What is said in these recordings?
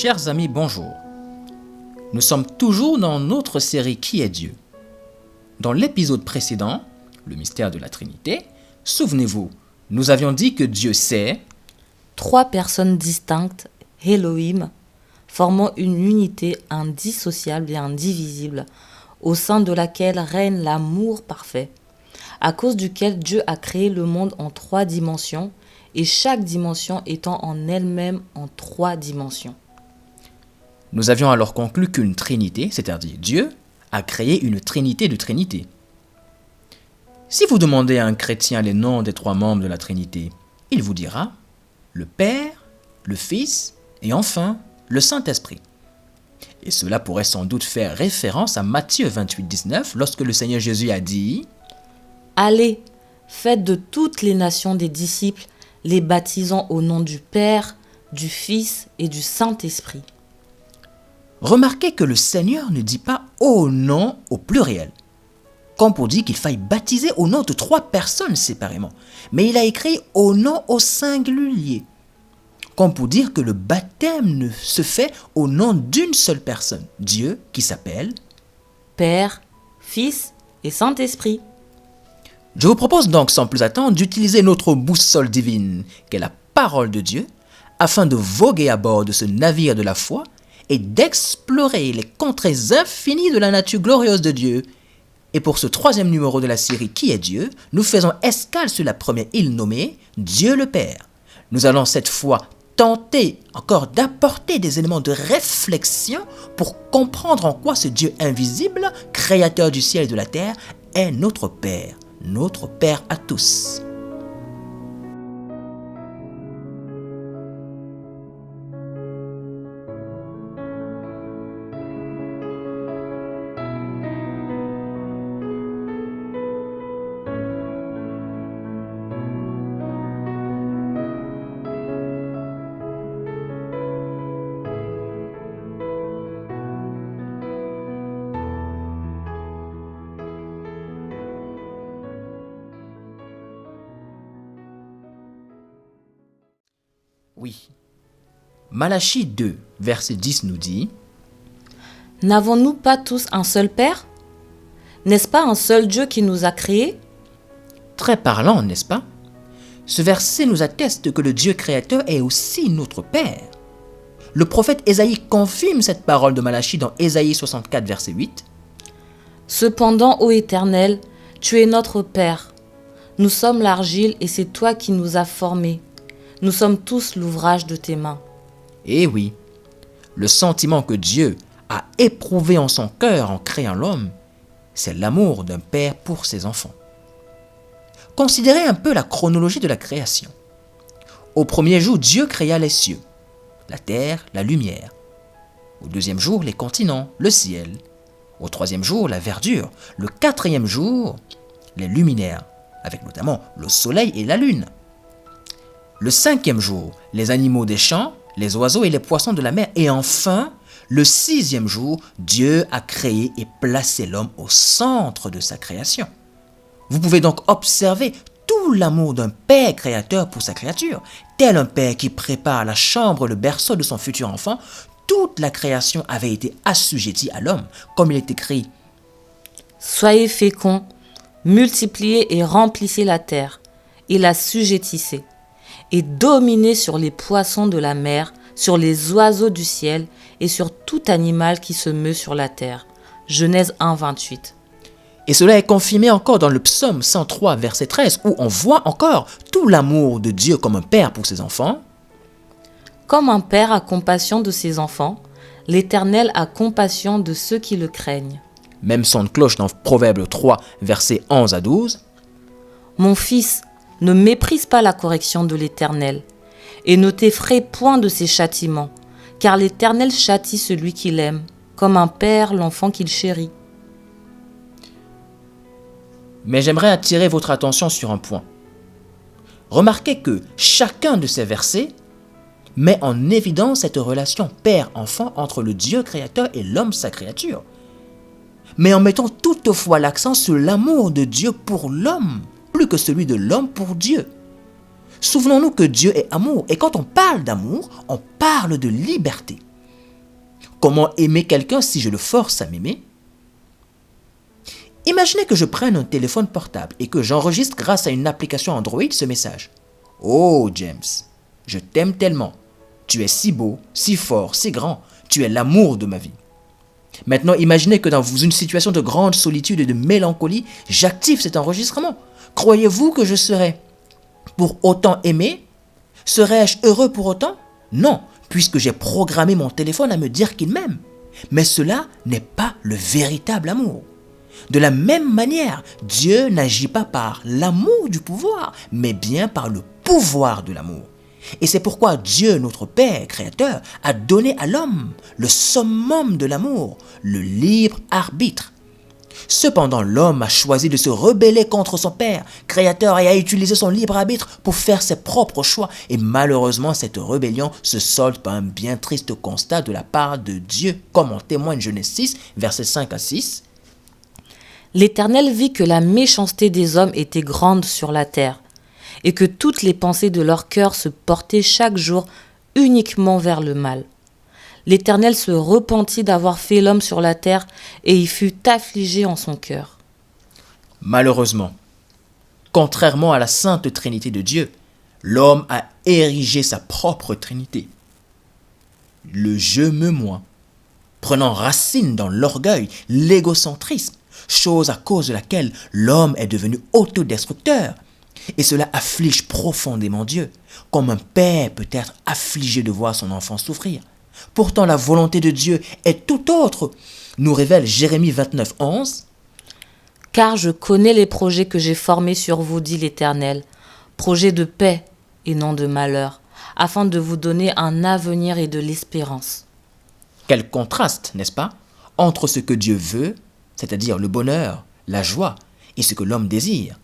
Chers amis, bonjour. Nous sommes toujours dans notre série Qui est Dieu? Dans l'épisode précédent, le mystère de la Trinité, souvenez-vous, nous avions dit que Dieu c'est trois personnes distinctes, Elohim, formant une unité indissociable et indivisible, au sein de laquelle règne l'amour parfait, à cause duquel Dieu a créé le monde en 3 dimensions, et chaque dimension étant en elle-même en 3 dimensions. Nous avions alors conclu qu'une Trinité, c'est-à-dire Dieu, a créé une Trinité de Trinité. Si vous demandez à un chrétien les noms des 3 membres de la Trinité, il vous dira le Père, le Fils et enfin le Saint-Esprit. Et cela pourrait sans doute faire référence à Matthieu 28, 19, lorsque le Seigneur Jésus a dit « Allez, faites de toutes les nations des disciples, les baptisant au nom du Père, du Fils et du Saint-Esprit. » Remarquez que le Seigneur ne dit pas « au nom » au pluriel, comme pour dire qu'il faille baptiser au nom de 3 personnes séparément, mais il a écrit « au nom » au singulier, comme pour dire que le baptême ne se fait au nom d'une seule personne, Dieu qui s'appelle Père, Fils et Saint-Esprit. Je vous propose donc sans plus attendre d'utiliser notre boussole divine, qu'est la parole de Dieu, afin de voguer à bord de ce navire de la foi et d'explorer les contrées infinies de la nature glorieuse de Dieu. Et pour ce 3e numéro de la série Qui est Dieu, nous faisons escale sur la première île nommée Dieu le Père. Nous allons cette fois tenter encore d'apporter des éléments de réflexion pour comprendre en quoi ce Dieu invisible, créateur du ciel et de la terre, est notre Père à tous. Oui. Malachie 2, verset 10 nous dit « N'avons-nous pas tous un seul Père? N'est-ce pas un seul Dieu qui nous a créés? » Très parlant, n'est-ce pas? Ce verset nous atteste que le Dieu créateur est aussi notre Père. Le prophète Ésaïe confirme cette parole de Malachie dans Ésaïe 64, verset 8. « Cependant, ô Éternel, tu es notre Père. Nous sommes l'argile et c'est toi qui nous as formés. Nous sommes tous l'ouvrage de tes mains. » Eh oui, le sentiment que Dieu a éprouvé en son cœur en créant l'homme, c'est l'amour d'un père pour ses enfants. Considérez un peu la chronologie de la création. Au premier jour, Dieu créa les cieux, la terre, la lumière. Au 2e jour, les continents, le ciel. Au 3e jour, la verdure. Le 4e jour, les luminaires, avec notamment le soleil et la lune. Le 5e jour, les animaux des champs, les oiseaux et les poissons de la mer. Et enfin, le 6e jour, Dieu a créé et placé l'homme au centre de sa création. Vous pouvez donc observer tout l'amour d'un père créateur pour sa créature. Tel un père qui prépare la chambre, le berceau de son futur enfant, toute la création avait été assujettie à l'homme, comme il est écrit « Soyez féconds, multipliez et remplissez la terre, et la sujettissez. Et dominez sur les poissons de la mer, sur les oiseaux du ciel et sur tout animal qui se meut sur la terre. » Genèse 1, 28. Et cela est confirmé encore dans le psaume 103, verset 13, où on voit encore tout l'amour de Dieu comme un père pour ses enfants. Comme un père a compassion de ses enfants, l'Éternel a compassion de ceux qui le craignent. Même son de cloche dans Proverbe 3, versets 11 à 12. Mon fils, ne méprise pas la correction de l'Éternel, et ne t'effraie point de ses châtiments, car l'Éternel châtie celui qu'il aime, comme un père l'enfant qu'il chérit. Mais j'aimerais attirer votre attention sur un point. Remarquez que chacun de ces versets met en évidence cette relation père-enfant entre le Dieu créateur et l'homme sa créature, mais en mettant toutefois l'accent sur l'amour de Dieu pour l'homme, plus que celui de l'homme pour Dieu. Souvenons-nous que Dieu est amour, et quand on parle d'amour, on parle de liberté. Comment aimer quelqu'un si je le force à m'aimer? Imaginez que je prenne un téléphone portable et que j'enregistre grâce à une application Android ce message. Oh James, je t'aime tellement. Tu es si beau, si fort, si grand. Tu es l'amour de ma vie. Maintenant, imaginez que dans une situation de grande solitude et de mélancolie, j'active cet enregistrement. Croyez-vous que je serais pour autant aimé? Serais-je heureux pour autant? Non, puisque j'ai programmé mon téléphone à me dire qu'il m'aime. Mais cela n'est pas le véritable amour. De la même manière, Dieu n'agit pas par l'amour du pouvoir, mais bien par le pouvoir de l'amour. Et c'est pourquoi Dieu, notre Père créateur, a donné à l'homme le summum de l'amour, le libre arbitre. Cependant, l'homme a choisi de se rebeller contre son Père créateur et a utilisé son libre arbitre pour faire ses propres choix. Et malheureusement, cette rébellion se solde par un bien triste constat de la part de Dieu, comme en témoigne Genèse 6, versets 5 à 6. L'Éternel vit que la méchanceté des hommes était grande sur la terre, et que toutes les pensées de leur cœur se portaient chaque jour uniquement vers le mal. L'Éternel se repentit d'avoir fait l'homme sur la terre, et il fut affligé en son cœur. Malheureusement, contrairement à la sainte Trinité de Dieu, l'homme a érigé sa propre Trinité. Le je me moi, prenant racine dans l'orgueil, l'égocentrisme, chose à cause de laquelle l'homme est devenu autodestructeur. Et cela afflige profondément Dieu, comme un père peut être affligé de voir son enfant souffrir. Pourtant, la volonté de Dieu est tout autre, nous révèle Jérémie 29, 11. « Car je connais les projets que j'ai formés sur vous, dit l'Éternel, projets de paix et non de malheur, afin de vous donner un avenir et de l'espérance. » Quel contraste, n'est-ce pas, entre ce que Dieu veut, c'est-à-dire le bonheur, la joie, et ce que l'homme désire,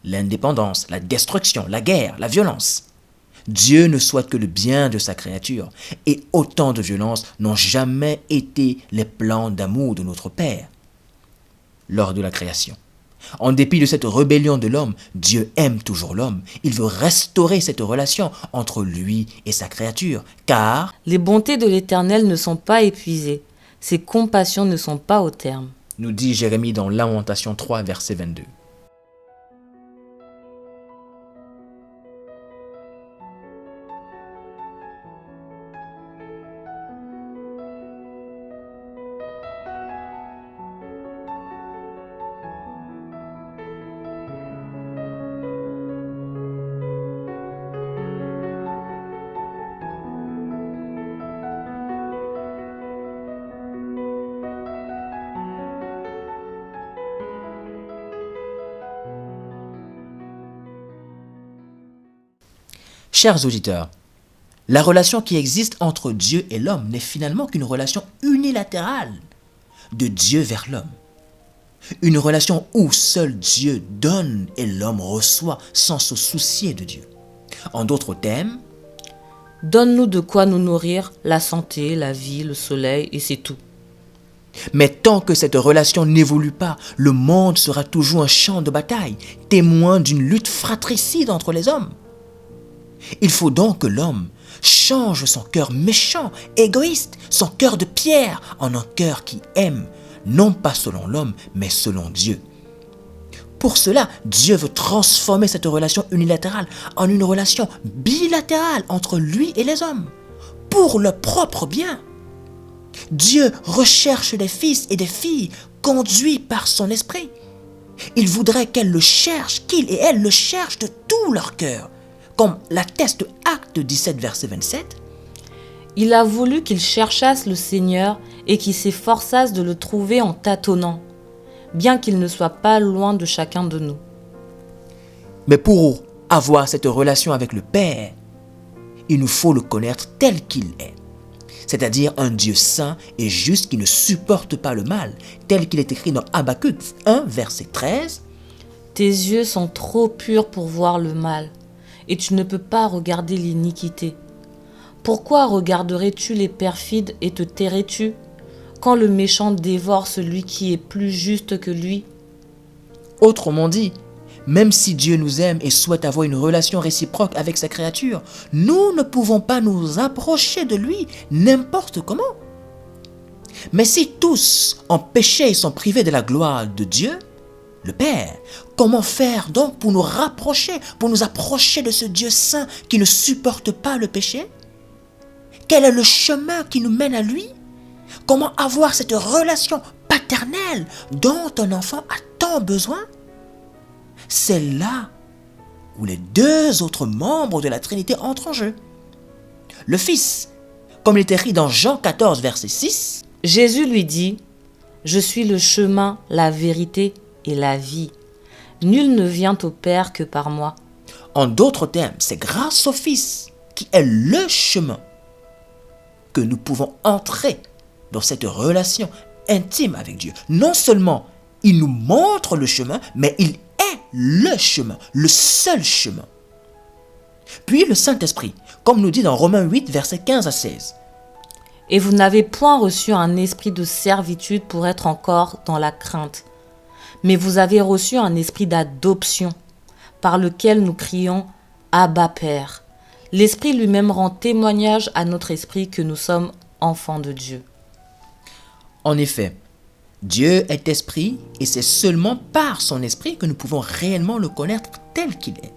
l'indépendance, la destruction, la guerre, la violence. Dieu ne souhaite que le bien de sa créature, et autant de violences n'ont jamais été les plans d'amour de notre Père lors de la création. En dépit de cette rébellion de l'homme, Dieu aime toujours l'homme. Il veut restaurer cette relation entre lui et sa créature, car les bontés de l'Éternel ne sont pas épuisées, ses compassions ne sont pas au terme. Nous dit Jérémie dans Lamentation 3, verset 22. Chers auditeurs, la relation qui existe entre Dieu et l'homme n'est finalement qu'une relation unilatérale de Dieu vers l'homme. Une relation où seul Dieu donne et l'homme reçoit sans se soucier de Dieu. En d'autres termes, donne-nous de quoi nous nourrir, la santé, la vie, le soleil, et c'est tout. Mais tant que cette relation n'évolue pas, le monde sera toujours un champ de bataille, témoin d'une lutte fratricide entre les hommes. Il faut donc que l'homme change son cœur méchant, égoïste, son cœur de pierre, en un cœur qui aime, non pas selon l'homme, mais selon Dieu. Pour cela, Dieu veut transformer cette relation unilatérale en une relation bilatérale entre lui et les hommes, pour leur propre bien. Dieu recherche des fils et des filles conduits par son esprit. Il voudrait qu'elles le cherchent, qu'ils et elles le cherchent de tout leur cœur. Comme l'atteste Acte 17, verset 27. Il a voulu qu'ils cherchassent le Seigneur et qu'ils s'efforçassent de le trouver en tâtonnant, bien qu'il ne soit pas loin de chacun de nous. Mais pour avoir cette relation avec le Père, il nous faut le connaître tel qu'il est, c'est-à-dire un Dieu saint et juste qui ne supporte pas le mal, tel qu'il est écrit dans Habacuc 1, verset 13. Tes yeux sont trop purs pour voir le mal, et tu ne peux pas regarder l'iniquité. Pourquoi regarderais-tu les perfides et te tairais-tu, quand le méchant dévore celui qui est plus juste que lui? Autrement dit, même si Dieu nous aime et souhaite avoir une relation réciproque avec sa créature, nous ne pouvons pas nous approcher de lui n'importe comment. Mais si tous ont péché et sont privés de la gloire de Dieu, le Père, comment faire donc pour nous rapprocher, pour nous approcher de ce Dieu saint qui ne supporte pas le péché? Quel est le chemin qui nous mène à lui? Comment avoir cette relation paternelle dont un enfant a tant besoin? C'est là où les deux autres membres de la Trinité entrent en jeu. Le Fils, comme il est écrit dans Jean 14, verset 6, Jésus lui dit, « Je suis le chemin, la vérité et la vie. Nul ne vient au Père que par moi. » En d'autres termes, c'est grâce au Fils, qui est le chemin, que nous pouvons entrer dans cette relation intime avec Dieu. Non seulement il nous montre le chemin, mais il est le chemin, le seul chemin. Puis le Saint-Esprit, comme nous dit dans Romains 8, versets 15 à 16. « Et vous n'avez point reçu un esprit de servitude pour être encore dans la crainte, mais vous avez reçu un esprit d'adoption, par lequel nous crions « Abba Père ». L'Esprit lui-même rend témoignage à notre esprit que nous sommes enfants de Dieu. En effet, Dieu est esprit et c'est seulement par son esprit que nous pouvons réellement le connaître tel qu'il est.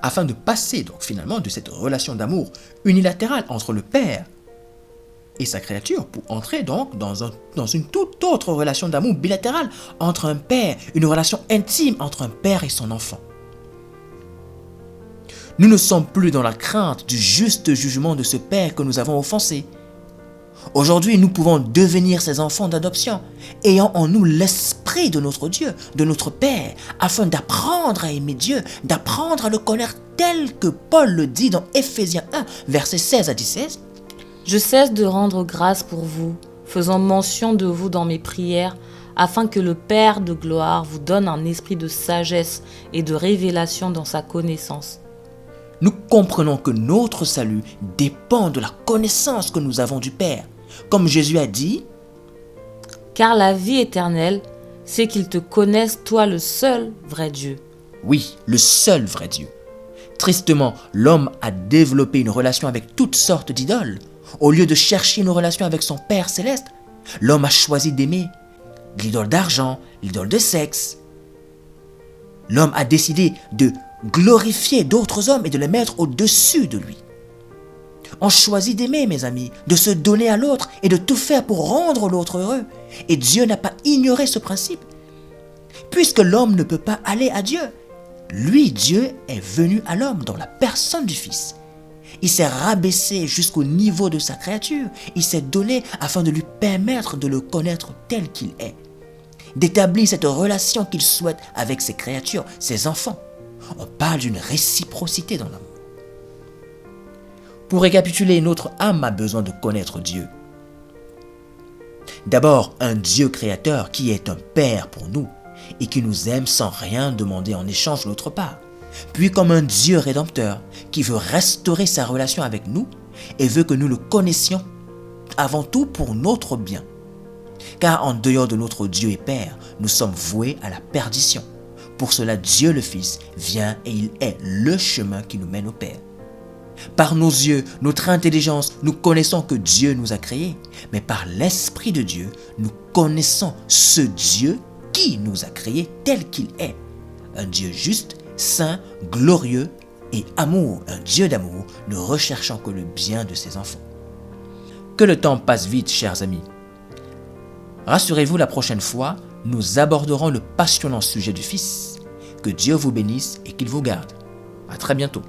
Afin de passer donc finalement de cette relation d'amour unilatérale entre le Père et sa créature pour entrer donc dans une toute autre relation d'amour bilatérale entre un père, une relation intime entre un père et son enfant. Nous ne sommes plus dans la crainte du juste jugement de ce père que nous avons offensé. Aujourd'hui, nous pouvons devenir ses enfants d'adoption, ayant en nous l'esprit de notre Dieu, de notre Père, afin d'apprendre à aimer Dieu, d'apprendre à le connaître tel que Paul le dit dans Éphésiens 1, versets 16 à 17. Je cesse de rendre grâce pour vous, faisant mention de vous dans mes prières, afin que le Père de gloire vous donne un esprit de sagesse et de révélation dans sa connaissance. Nous comprenons que notre salut dépend de la connaissance que nous avons du Père. Comme Jésus a dit, « Car la vie éternelle, c'est qu'ils te connaissent, toi le seul vrai Dieu. » Oui, le seul vrai Dieu. Tristement, l'homme a développé une relation avec toutes sortes d'idoles. Au lieu de chercher une relation avec son Père céleste, l'homme a choisi d'aimer l'idole d'argent, l'idole de sexe. L'homme a décidé de glorifier d'autres hommes et de les mettre au-dessus de lui. On choisit d'aimer, mes amis, de se donner à l'autre et de tout faire pour rendre l'autre heureux. Et Dieu n'a pas ignoré ce principe. Puisque l'homme ne peut pas aller à Dieu, lui, Dieu, est venu à l'homme dans la personne du Fils. Il s'est rabaissé jusqu'au niveau de sa créature. Il s'est donné afin de lui permettre de le connaître tel qu'il est. D'établir cette relation qu'il souhaite avec ses créatures, ses enfants. On parle d'une réciprocité dans l'amour. Pour récapituler, notre âme a besoin de connaître Dieu. D'abord, un Dieu créateur qui est un Père pour nous et qui nous aime sans rien demander en échange de notre part. Puis comme un Dieu rédempteur qui veut restaurer sa relation avec nous et veut que nous le connaissions avant tout pour notre bien. Car en dehors de notre Dieu et Père, nous sommes voués à la perdition. Pour cela, Dieu le Fils vient et il est le chemin qui nous mène au Père. Par nos yeux, notre intelligence, nous connaissons que Dieu nous a créés. Mais par l'Esprit de Dieu, nous connaissons ce Dieu qui nous a créés tel qu'il est. Un Dieu juste, saint, glorieux et amour. Un Dieu d'amour, ne recherchant que le bien de ses enfants. Que le temps passe vite, chers amis. Rassurez-vous, la prochaine fois, nous aborderons le passionnant sujet du Fils. Que Dieu vous bénisse et qu'il vous garde. À très bientôt.